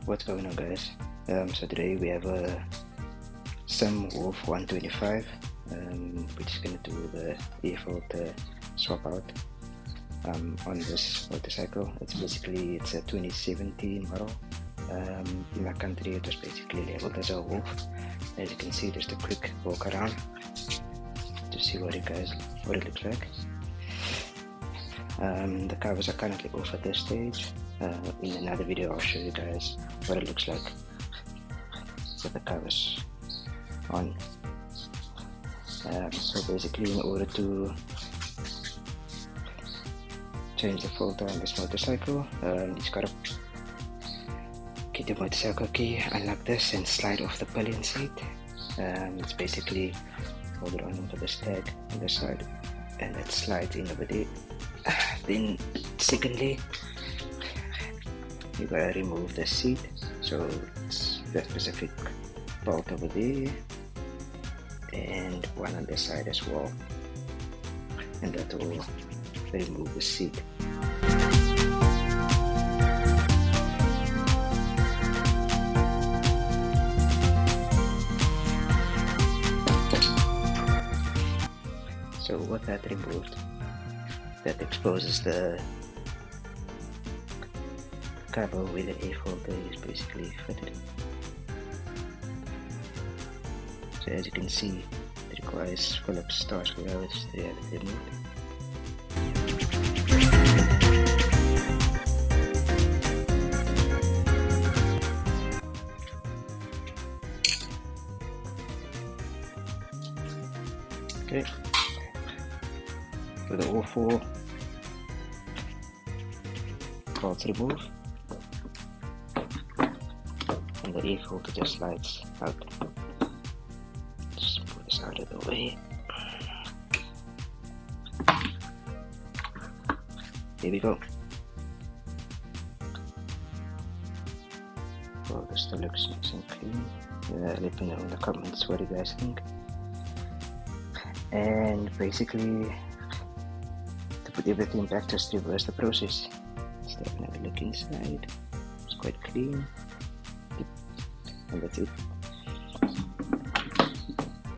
What's going on, guys? So today we have a Sim Wolf 125. We're just gonna do the default swap out on this motorcycle. It's a 2017 model. In my country it was basically labeled as a Wolf. As you can see, just a quick walk around to see what it looks like. The covers are currently off at this stage. In another video I'll show you guys what it looks like with the covers on. So basically, in order to change the filter on this motorcycle, you just gotta get the motorcycle key, unlock this and slide off the pillion seat. It's basically hold it on over this tag on the side and it slides in over there. Then secondly, you gotta remove the seat, so it's the specific bolt over there and one on this side as well, and that will remove the seat. So what that removed, that exposes the cover where the air filter is basically fitted. So as you can see, it requires Phillips star screwdrivers to have it removed. Okay, so the all four bolts removed, and the air filter just slides out. Just put this out of the way. Here we go. Well, this still looks nice and clean. Let me know in the comments what you guys think. And basically, to put everything back, just reverse the process. Let's have another look inside. It's quite clean. And that's it.